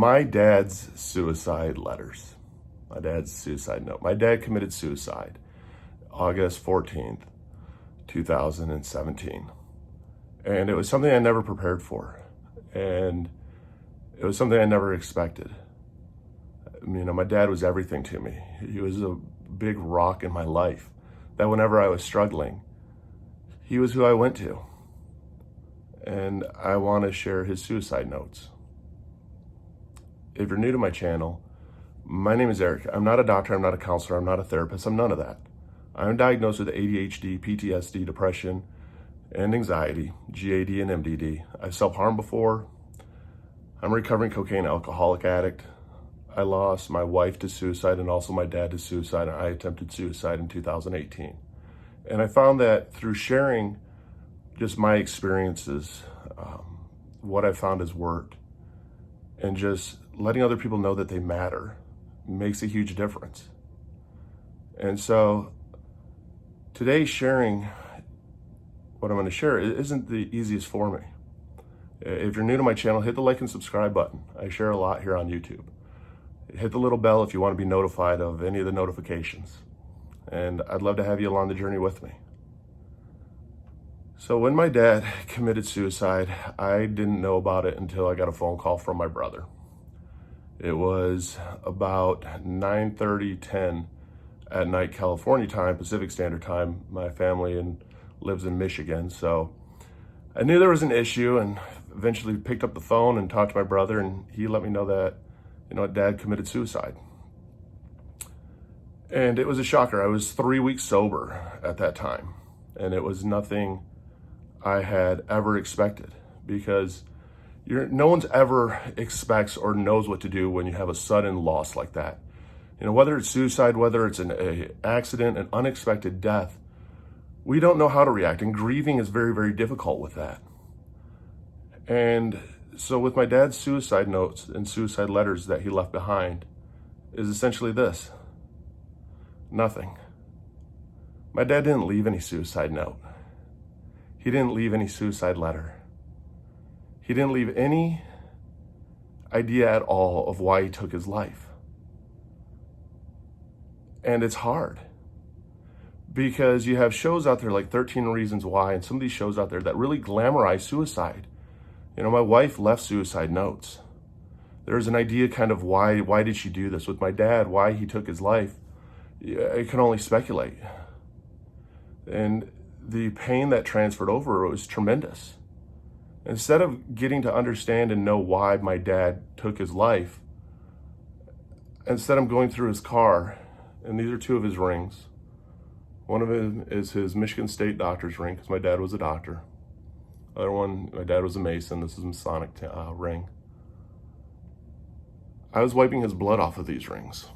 My dad's suicide letters, my dad's suicide note. My dad committed suicide August 14th, 2017. And it was something I never prepared for. And it was something I never expected. My dad was everything to me. He was a big rock in my life that whenever I was struggling, he was who I went to. And I want to share his suicide notes. If you're new to my channel, my name is Eric. I'm not a doctor, I'm not a counselor, I'm not a therapist, I'm none of that. I'm diagnosed with ADHD, PTSD, depression, and anxiety, GAD and MDD. I've self-harmed before. I'm a recovering cocaine alcoholic addict. I lost my wife to suicide and also my dad to suicide, and I attempted suicide in 2018. And I found that through sharing just my experiences, what I found has worked, and just letting other people know that they matter makes a huge difference. And so today, sharing what I'm going to share isn't the easiest for me. If you're new to my channel, hit the like and subscribe button. I share a lot here on YouTube. Hit the little bell if you want to be notified of any of the notifications. And I'd love to have you along the journey with me. So when my dad committed suicide, I didn't know about it until I got a phone call from my brother. It was about 9:30, 10 at night, California time, Pacific Standard Time. My family lives in Michigan, so I knew there was an issue, and eventually picked up the phone and talked to my brother, and he let me know that, Dad committed suicide. And it was a shocker. I was 3 weeks sober at that time, and it was nothing I had ever expected, because no one's ever expects or knows what to do when you have a sudden loss like that. Whether it's suicide, whether it's an accident, an unexpected death, we don't know how to react, and grieving is very, very difficult with that. And so with my dad's suicide notes and suicide letters that he left behind is essentially this: nothing. My dad didn't leave any suicide note. He didn't leave any suicide letter. He didn't leave any idea at all of why he took his life. And it's hard, because you have shows out there like 13 Reasons Why, and some of these shows out there that really glamorize suicide. My wife left suicide notes. There's an idea kind of why did she do this? With my dad, why he took his life, I can only speculate. And the pain that transferred over was tremendous. Instead of getting to understand and know why my dad took his life, instead I'm going through his car, and these are two of his rings. One of them is his Michigan State doctor's ring, because my dad was a doctor. The other one, my dad was a Mason. This is a Masonic ring. I was wiping his blood off of these rings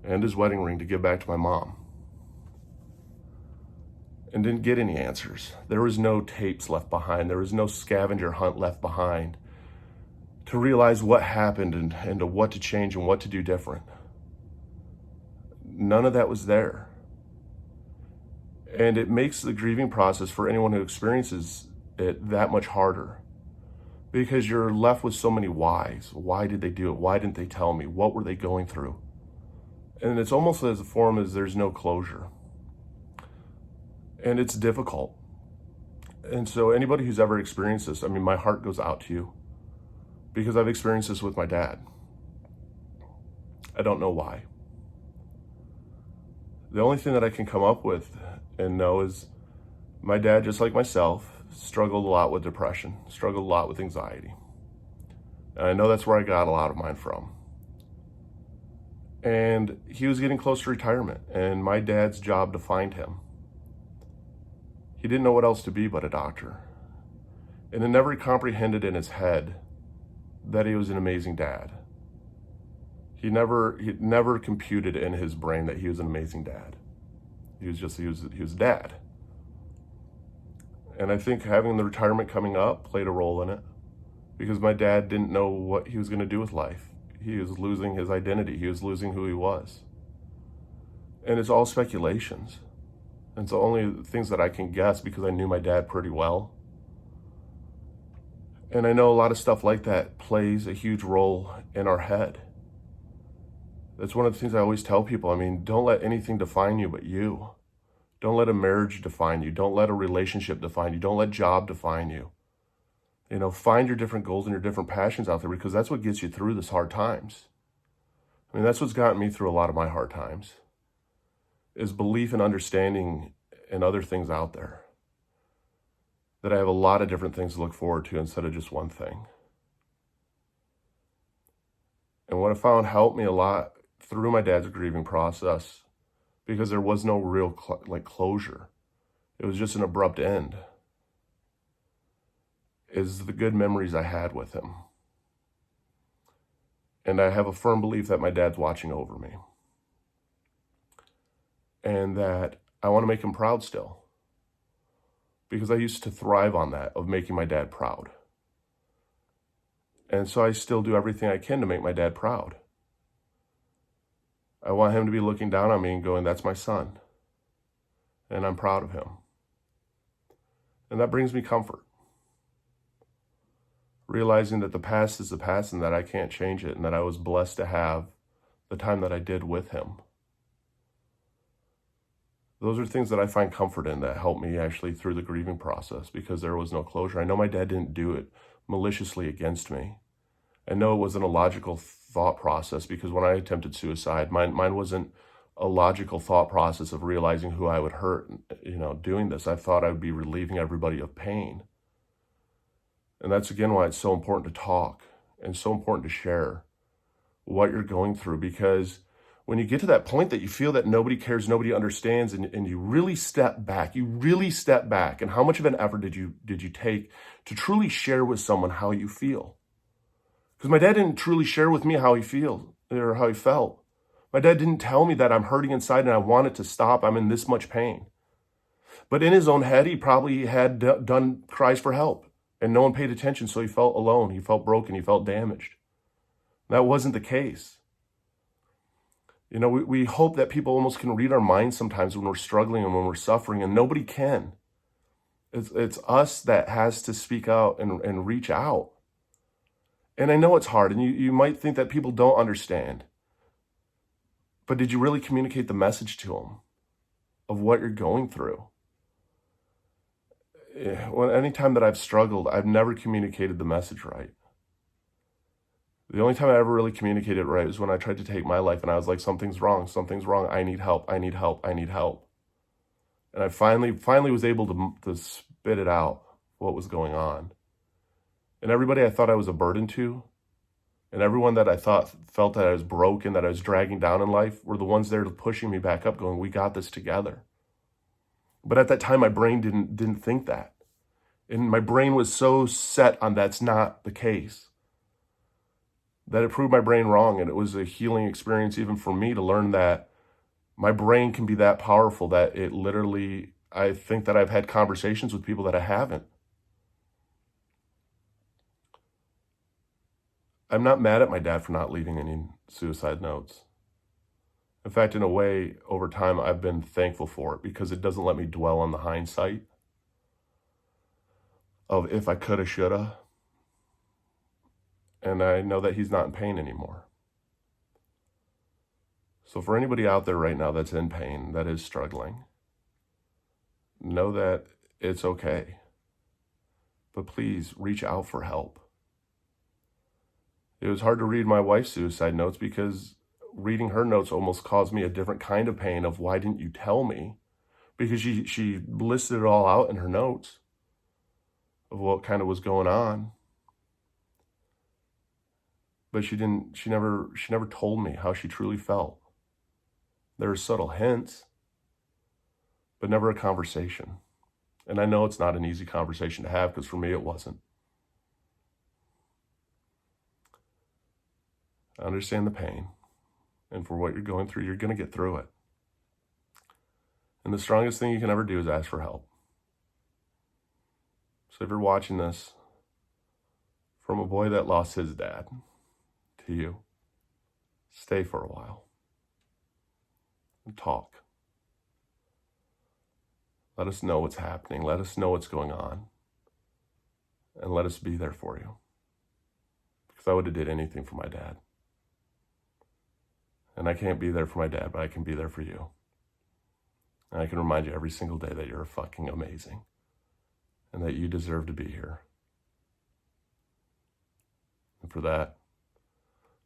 and his wedding ring to give back to my mom, and didn't get any answers. There was no tapes left behind. There was no scavenger hunt left behind to realize what happened and to what to change and what to do different. None of that was there. And it makes the grieving process for anyone who experiences it that much harder, because you're left with so many whys. Why did they do it? Why didn't they tell me? What were they going through? And it's almost as a form as there's no closure. And it's difficult. And so anybody who's ever experienced this, my heart goes out to you, because I've experienced this with my dad. I don't know why. The only thing that I can come up with and know is my dad, just like myself, struggled a lot with depression, struggled a lot with anxiety. And I know that's where I got a lot of mine from. And he was getting close to retirement, and my dad's job defined him. He didn't know what else to be but a doctor. And it never comprehended in his head that he was an amazing dad. He never computed in his brain that he was an amazing dad. He was dad. And I think having the retirement coming up played a role in it, because my dad didn't know what he was going to do with life. He was losing his identity. He was losing who he was. And it's all speculations. And so only things that I can guess, because I knew my dad pretty well. And I know a lot of stuff like that plays a huge role in our head. That's one of the things I always tell people. I mean, don't let anything define you but you. Don't let a marriage define you. Don't let a relationship define you. Don't let job define you. Find your different goals and your different passions out there, because that's what gets you through this hard times. I mean, that's what's gotten me through a lot of my hard times, is belief and understanding and other things out there. That I have a lot of different things to look forward to instead of just one thing. And what I found helped me a lot through my dad's grieving process, because there was no real closure. It was just an abrupt end, is the good memories I had with him. And I have a firm belief that my dad's watching over me. And that I want to make him proud still. Because I used to thrive on that, of making my dad proud. And so I still do everything I can to make my dad proud. I want him to be looking down on me and going, that's my son. And I'm proud of him. And that brings me comfort. Realizing that the past is the past and that I can't change it, and that I was blessed to have the time that I did with him. Those are things that I find comfort in, that help me actually through the grieving process, because there was no closure. I know my dad didn't do it maliciously against me. I know it wasn't a logical thought process, because when I attempted suicide, mine wasn't a logical thought process of realizing who I would hurt, doing this. I thought I would be relieving everybody of pain. And that's again why it's so important to talk and so important to share what you're going through, because when you get to that point that you feel that nobody cares, nobody understands, and you really step back, and how much of an effort did you take to truly share with someone how you feel? Because my dad didn't truly share with me how he feels or how he felt. My dad didn't tell me that I'm hurting inside and I want it to stop. I'm in this much pain. But in his own head, he probably had done cries for help, and no one paid attention, so he felt alone. He felt broken. He felt damaged. That wasn't the case. We hope that people almost can read our minds sometimes when we're struggling and when we're suffering, and nobody can. It's us that has to speak out and reach out. And I know it's hard, and you might think that people don't understand. But did you really communicate the message to them of what you're going through? Anytime that I've struggled, I've never communicated the message right. The only time I ever really communicated right was when I tried to take my life, and I was like, something's wrong, I need help. And I finally was able to spit it out, what was going on. And everybody I thought I was a burden to, and everyone that I felt that I was broken, that I was dragging down in life, were the ones there pushing me back up, going, we got this together. But at that time, my brain didn't think that. And my brain was so set on that's not the case, that it proved my brain wrong. And it was a healing experience even for me to learn that my brain can be that powerful, that it literally, I think that I've had conversations with people that I haven't. I'm not mad at my dad for not leaving any suicide notes. In fact, in a way, over time, I've been thankful for it, because it doesn't let me dwell on the hindsight of if I coulda, shoulda. And I know that he's not in pain anymore. So for anybody out there right now that's in pain, that is struggling, know that it's okay. But please reach out for help. It was hard to read my wife's suicide notes, because reading her notes almost caused me a different kind of pain of, why didn't you tell me? Because she listed it all out in her notes of what kind of was going on. But she never told me how she truly felt. There were subtle hints, but never a conversation. And I know it's not an easy conversation to have, because for me it wasn't. I understand the pain. And for what you're going through, you're going to get through it. And the strongest thing you can ever do is ask for help. So if you're watching this, from a boy that lost his dad to you, stay for a while and talk. Let us know what's happening. Let us know what's going on. and let us be there for you. Because I would have did anything for my dad. And I can't be there for my dad, but I can be there for you. And I can remind you every single day that you're fucking amazing and that you deserve to be here. And for that,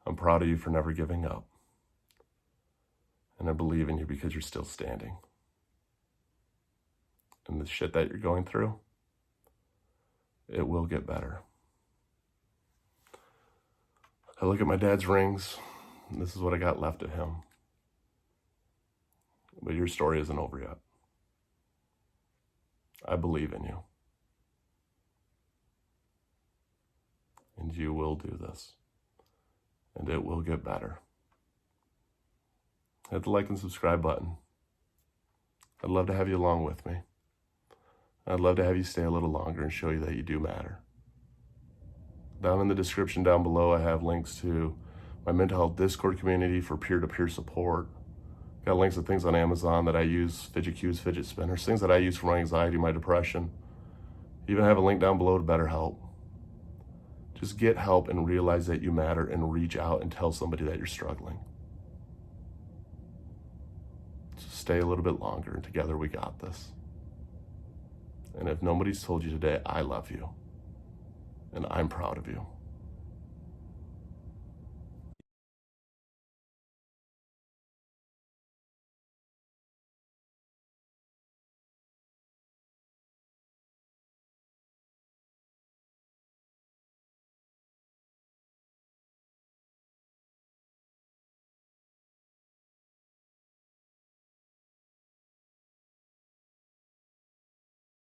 I'm proud of you for never giving up. And I believe in you because you're still standing. And the shit that you're going through, it will get better. I look at my dad's rings, and this is what I got left of him. But your story isn't over yet. I believe in you. And you will do this. And it will get better. Hit the like and subscribe button. I'd love to have you along with me. I'd love to have you stay a little longer and show you that you do matter. Down in the description down below, I have links to my mental health Discord community for peer-to-peer support. Got links to things on Amazon that I use, fidget cubes, fidget spinners, things that I use for my anxiety, my depression. Even have a link down below to BetterHelp. Just get help and realize that you matter and reach out and tell somebody that you're struggling. So stay a little bit longer and together we got this. And if nobody's told you today, I love you and I'm proud of you.